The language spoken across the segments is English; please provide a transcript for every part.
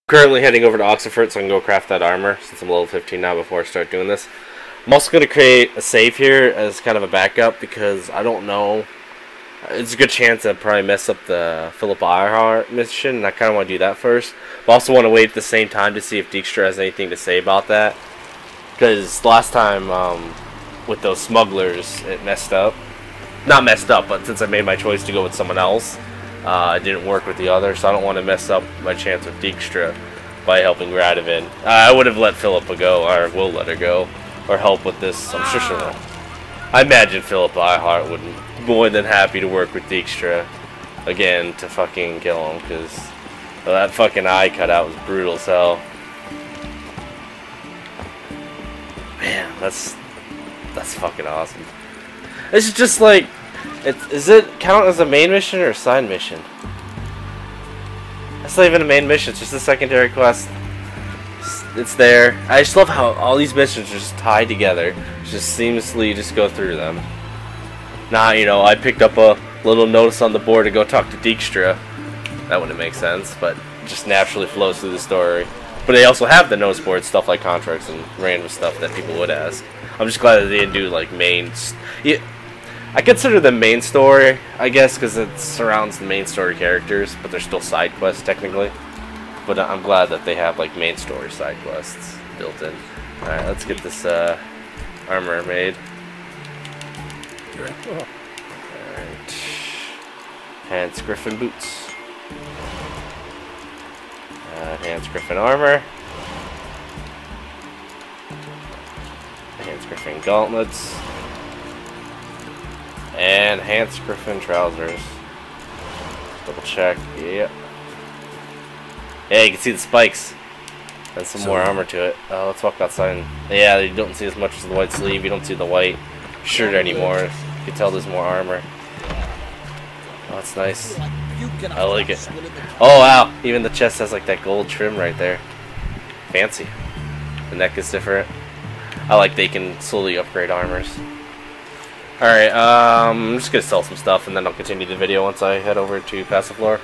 Currently heading over to Oxford so I can go craft that armor since I'm level 15 now before I start doing this. I'm also going to create a save here as kind of a backup because I don't know. It's a good chance I'd probably mess up the Philip Earhart mission, and I kind of want to do that first. But I also want to wait at the same time to see if Dijkstra has anything to say about that. Because last time with those smugglers, it messed up. Not messed up, but since I made my choice to go with someone else, it didn't work with the other, so I don't want to mess up my chance with Dijkstra by helping Radovan. I would have let Philippa go, or will let her go, or help with this. I'm sure she'll know. I imagine Philip Earhart would be more than happy to work with Dijkstra again to fucking kill him, because that fucking eye cutout was brutal as hell. Man, that's fucking awesome. It's just like, is it count as a main mission or a side mission? It's not even a main mission, it's just a secondary quest. It's there. I just love how all these missions are just tied together. Just seamlessly just go through them. Now, you know, I picked up a little notice on the board to go talk to Dijkstra. That wouldn't make sense, but it just naturally flows through the story. But they also have the notice board, stuff like contracts and random stuff that people would ask. I'm just glad that they didn't do like main. Yeah, I consider them main story, I guess, because it surrounds the main story characters, but they're still side quests technically. But I'm glad that they have like main story side quests built in. All right, let's get this armor made. All right, Hans Griffin boots. Hans Griffin armor. Hans Griffin gauntlets. And Hans Griffin trousers. Double check. Yep. Yeah, you can see the spikes. And some more armor to it. Let's walk outside. Yeah, you don't see as much as the white sleeve. You don't see the white shirt anymore. You can tell there's more armor. Oh, that's nice. I like it. Oh, wow. Even the chest has like that gold trim right there. Fancy. The neck is different. I like they can slowly upgrade armors. Alright, I'm just gonna sell some stuff and then I'll continue the video once I head over to Passiflora.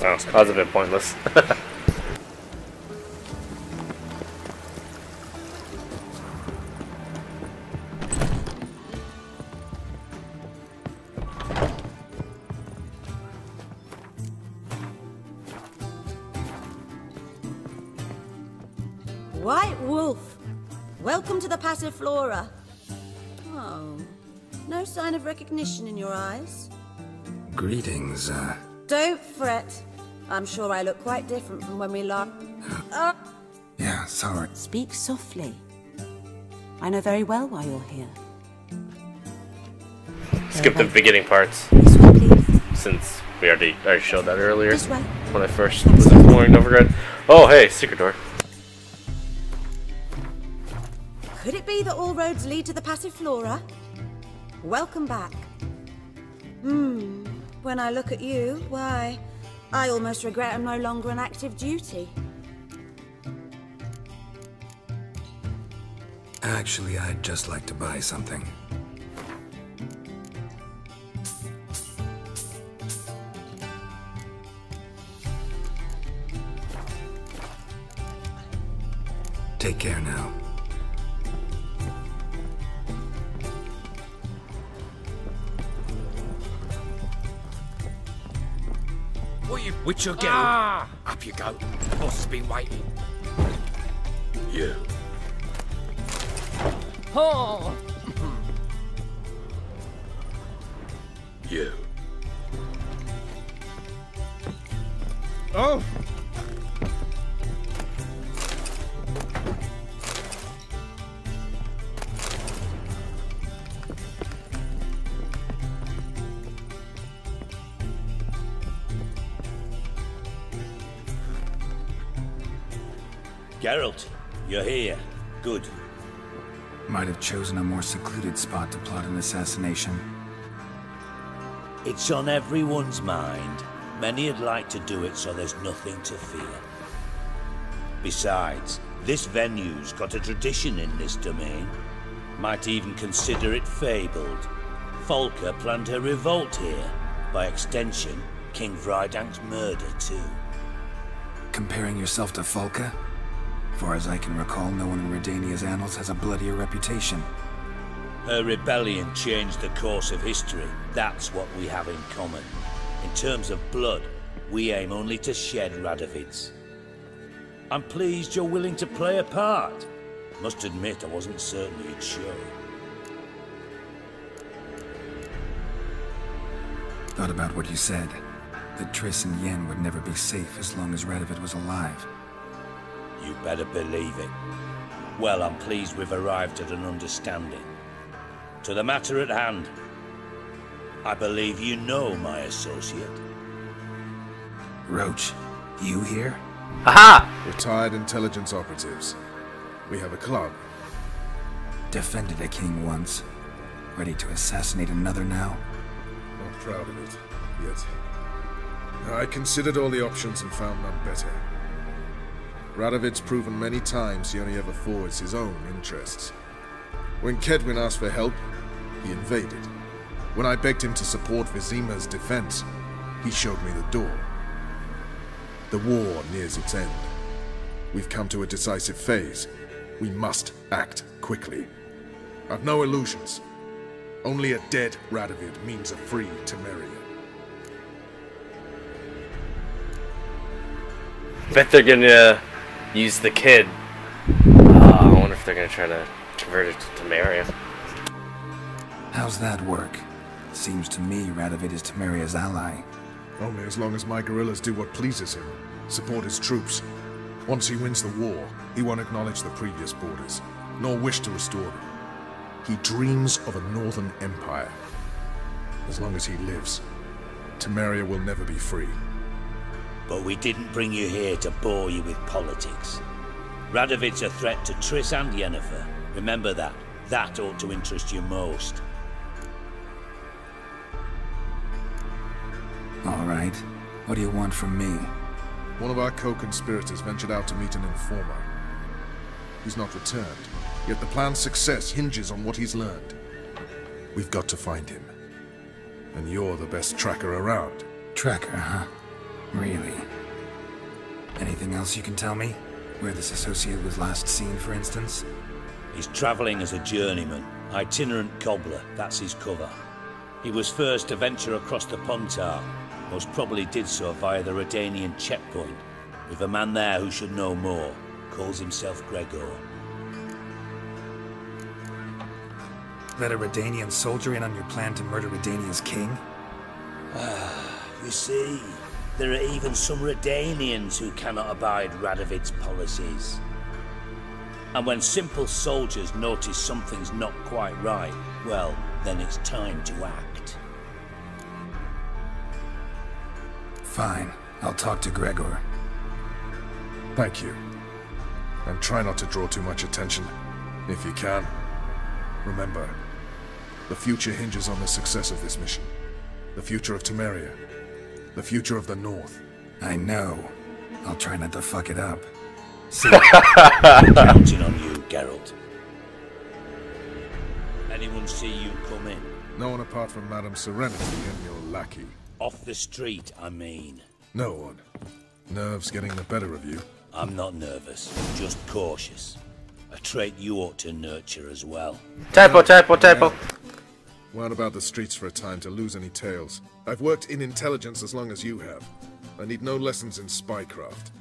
Oh, that was a bit pointless. White Wolf, welcome to the Passiflora. Oh, no sign of recognition in your eyes? Greetings, Don't fret. I'm sure I look quite different from when we last... Yeah, sorry. Speak softly. I know very well why you're here. Skip the beginning parts. This way, please. Since we already showed that earlier. This way. When I first was exploring Novigrad. Oh, hey, secret door. Could it be that all roads lead to the Passiflora? Welcome back. When I look at you, why, I almost regret I'm no longer on active duty. Actually, I'd just like to buy something. Take care now. Which you'll get. Up you go. The boss has been waiting. You. Oh! You. Oh! Geralt, you're here. Good. Might have chosen a more secluded spot to plot an assassination. It's on everyone's mind. Many'd like to do it so there's nothing to fear. Besides, this venue's got a tradition in this domain. Might even consider it fabled. Folka planned her revolt here. By extension, King Vrydank's murder too. Comparing yourself to Folka? Far as I can recall, no one in Redania's annals has a bloodier reputation. Her rebellion changed the course of history. That's what we have in common. In terms of blood, we aim only to shed Radovid's. I'm pleased you're willing to play a part. Must admit, I wasn't certain you'd show. Thought about what you said. That Triss and Yen would never be safe as long as Radovid was alive. You better believe it. Well, I'm pleased we've arrived at an understanding. To the matter at hand, I believe you know my associate. Roach, you here? Aha! Retired intelligence operatives. We have a club. Defended a king once. Ready to assassinate another now? Not proud of it, yet. I considered all the options and found none better. Radovid's proven many times he only ever forwards his own interests. When Kedwin asked for help, he invaded. When I begged him to support Vizima's defense, he showed me the door. The war nears its end. We've come to a decisive phase. We must act quickly. I've no illusions. Only a dead Radovid means a free Temeria. Bet they're gonna use the kid. I wonder if they're gonna try to convert it to Temeria. How's that work? Seems to me Radovid is Temeria's ally. Only as long as my guerrillas do what pleases him, support his troops. Once he wins the war, he won't acknowledge the previous borders, nor wish to restore them. He dreams of a northern empire. As long as he lives, Temeria will never be free. But we didn't bring you here to bore you with politics. Radovid's a threat to Triss and Yennefer. Remember that. That ought to interest you most. All right. What do you want from me? One of our co-conspirators ventured out to meet an informer. He's not returned, yet the plan's success hinges on what he's learned. We've got to find him. And you're the best tracker around. Tracker, huh? Really? Anything else you can tell me? Where this associate was last seen, for instance? He's travelling as a journeyman. Itinerant cobbler, that's his cover. He was first to venture across the Pontar. Most probably did so via the Redanian checkpoint. With a man there who should know more. Calls himself Gregor. Let a Redanian soldier in on your plan to murder Redania's king? You see, there are even some Redanians who cannot abide Radovid's policies. And when simple soldiers notice something's not quite right, well, then it's time to act. Fine. I'll talk to Gregor. Thank you. And try not to draw too much attention, if you can. Remember, the future hinges on the success of this mission. The future of Temeria. The future of the North. I know. I'll try not to fuck it up. See? Counting on you, Geralt. Anyone see you come in? No one apart from Madame Serenity and your lackey. Off the street, I mean. No one. Nerves getting the better of you. I'm not nervous, just cautious. A trait you ought to nurture as well. Typo, typo, typo. Wound about the streets for a time to lose any tales. I've worked in intelligence as long as you have. I need no lessons in spycraft.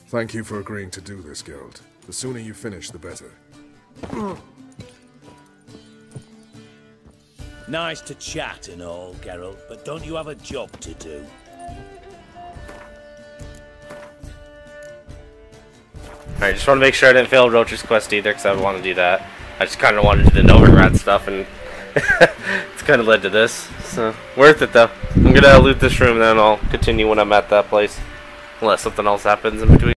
Thank you for agreeing to do this, Geralt. The sooner you finish, the better. Nice to chat and all, Geralt, but don't you have a job to do? Alright, just want to make sure I didn't fail Roach's quest either, because I would want to do that. I just kind of wanted to do the Novigrad stuff, and it's kind of led to this. So, worth it though. I'm going to loot this room, and then I'll continue when I'm at that place. Unless something else happens in between.